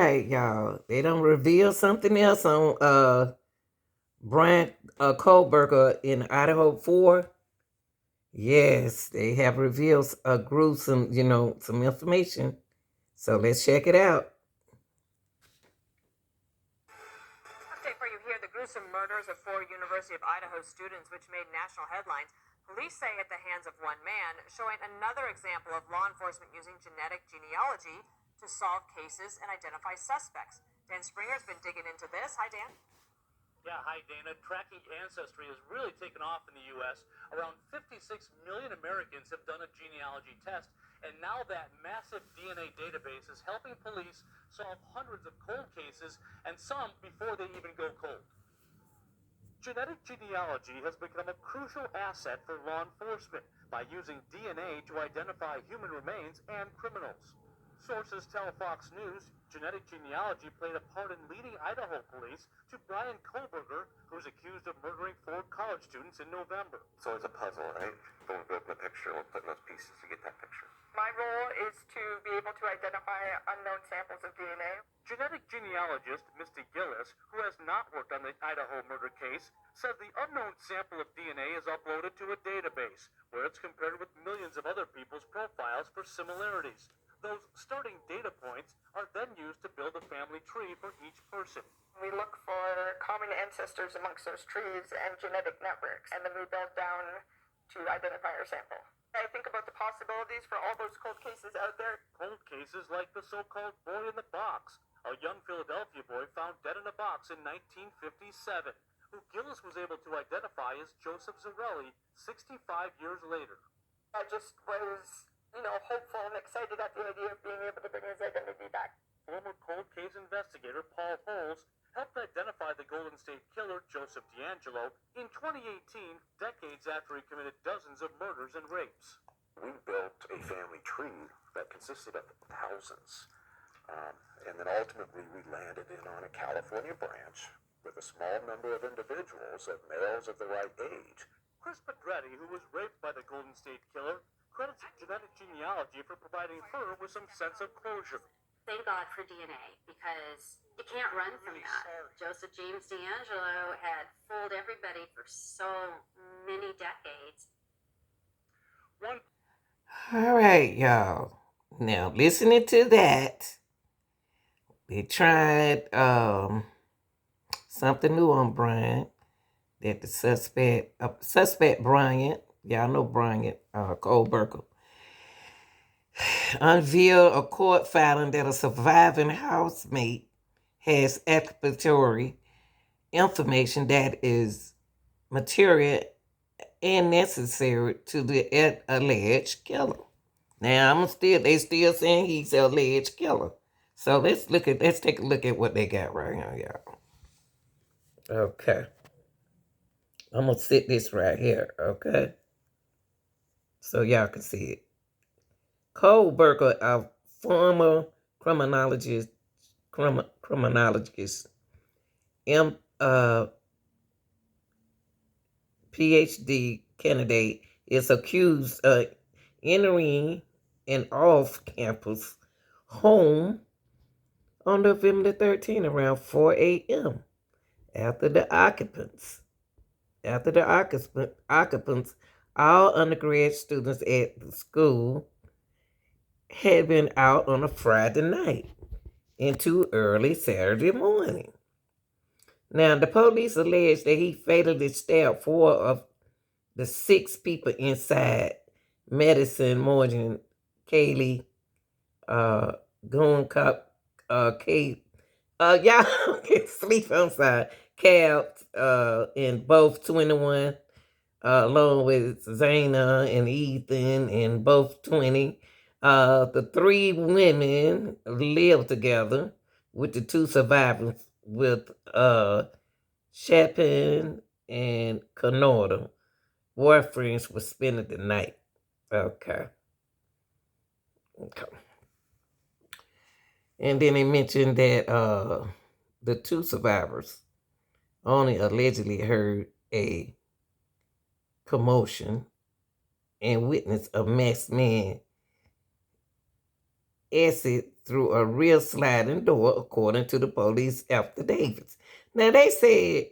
right, y'all. They don't reveal something else on Bryan Kohberger in Idaho 4. Yes, they have revealed a gruesome, some information. So let's check it out. Update for you here, the gruesome murders of 4 University of Idaho students, which made national headlines. Police say at the hands of one man, showing another example of law enforcement using genetic genealogy to solve cases and identify suspects. Dan Springer's been digging into this. Hi, Dan. Yeah, hi, Dana. Tracking ancestry has really taken off in the U.S. Around 56 million Americans have done a genealogy test, and now that massive DNA database is helping police solve hundreds of cold cases, and some before they even go cold. Genetic genealogy has become a crucial asset for law enforcement by using DNA to identify human remains and criminals. Sources tell Fox News genetic genealogy played a part in leading Idaho police to Bryan Kohberger, who's accused of murdering 4 college students in November. It's always a puzzle, right? Going to open a picture, we'll put those pieces to get that picture. My role is to be able to identify unknown samples of DNA. Genetic genealogist Misty Gillis, who has not worked on the Idaho murder case, says the unknown sample of DNA is uploaded to a database, where it's compared with millions of other people's profiles for similarities. Those starting data points are then used to build a family tree for each person. We look for common ancestors amongst those trees and genetic networks, and then we build down to identify our sample. I think about the possibilities for all those cold cases out there. Cold cases like the so-called boy in the box, a young Philadelphia boy found dead in a box in 1957, who Gillis was able to identify as Joseph Zarelli 65 years later. I just was hopeful and excited at the idea of being able to bring his identity back. Former cold case investigator Paul Holes helped identify the Golden State Killer, Joseph DeAngelo, in 2018, decades after he committed dozens of murders and rapes. We built a family tree that consisted of thousands. And then ultimately we landed in on a California branch with a small number of individuals, of males of the right age. Chris Pedretti, who was raped by the Golden State Killer, credits genetic genealogy for providing her with some sense of closure. Thank God for DNA, because you can't run from that. Joseph James DeAngelo had fooled everybody for so many decades. All right, y'all. Now, listening to that, they tried something new on Bryan. That the suspect Bryan, y'all know Bryan Kohberger, unveiled a court filing that a surviving housemate has exculpatory information that is material and necessary to the alleged killer. Now they still saying he's an alleged killer. So let's take a look at what they got right here, y'all. Okay. I'm gonna sit this right here, okay? So y'all can see it. Kohberger, a former criminologist, PhD candidate, is accused of entering an off-campus home on November 13 around 4 a.m. After the occupants, all undergrad students at the school had been out on a Friday night into early Saturday morning. Now, the police alleged that he fatally stabbed 4 of the 6 people inside: Madison, Morgan, Kaylee, Gooncop, Kate, y'all can sleep outside, Cal, and both 21, along with Zayna and Ethan, and both 20. The 3 women lived together with the 2 survivors, with Chapin and Canada. Boyfriends were spending the night. Okay. And then they mentioned that the 2 survivors only allegedly heard a commotion and witnessed a masked man exit through a rear sliding door, according to the police affidavits. Now, they said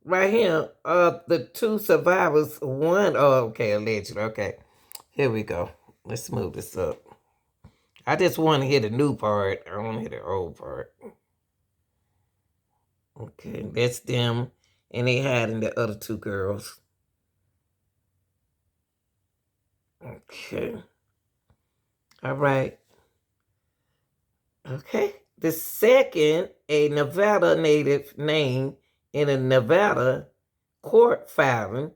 right here, the two survivors, allegedly. Okay, here we go. Let's move this up. I just want to hear the new part. I don't want to hear the old part. Okay, that's them, and they hiding the other two girls. Okay. All right. Okay. The second, a Nevada native name in a Nevada court filing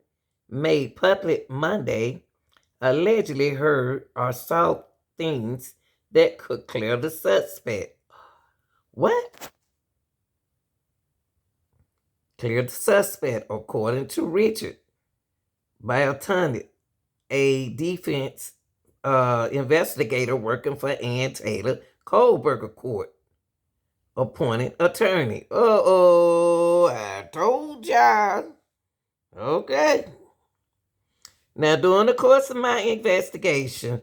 made public Monday, allegedly heard or saw things that could clear the suspect. What? Clear the suspect, according to Richard Bryan, a defense investigator working for Ann Taylor Kohberger court appointed attorney. I told y'all. Okay. Now, during the course of my investigation,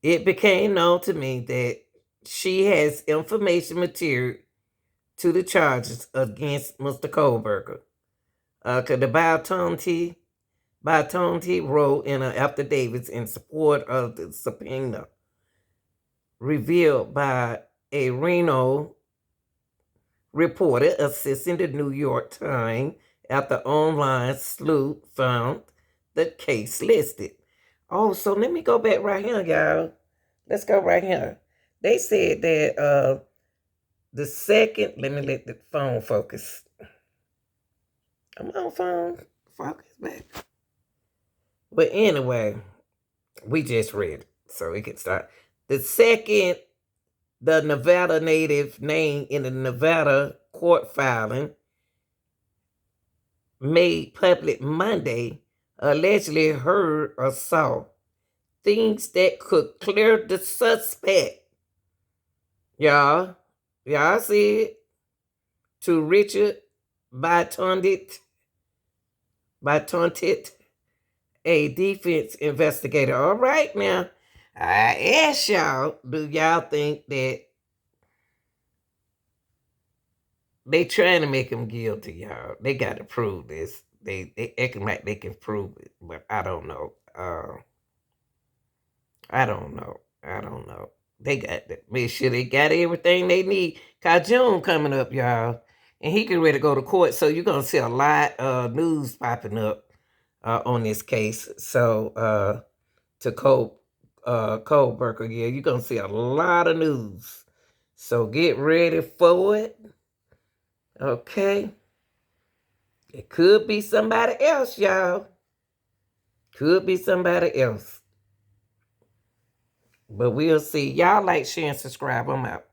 it became known to me that she has information material to the charges against Mr. Kohberger. The Biotonti wrote in an affidavit in support of the subpoena revealed by a Reno reporter assisting the New York Times after online sleuth found the case listed. Oh, so let me go back right here, y'all. Let's go right here. They said that the second, let me let the phone focus. Come on, phone. Focus back. But anyway, we just read it, so we can start. The second, the Nevada native name in the Nevada court filing made public Monday, allegedly heard or saw things that could clear the suspect. Y'all see it? To Richard Bryan, a defense investigator. All right, now, I ask y'all, do y'all think that they trying to make him guilty, y'all? They got to prove this. They acting like they can prove it, but I don't know. I don't know. They got that. Make sure they got everything they need. Cause June coming up, y'all, and he get ready to go to court. So you're gonna see a lot of news popping up on this case. So to Kohberger, yeah, you're gonna see a lot of news. So get ready for it. Okay. It could be somebody else, y'all. Could be somebody else. But we'll see. Y'all like, share, and subscribe. I'm out.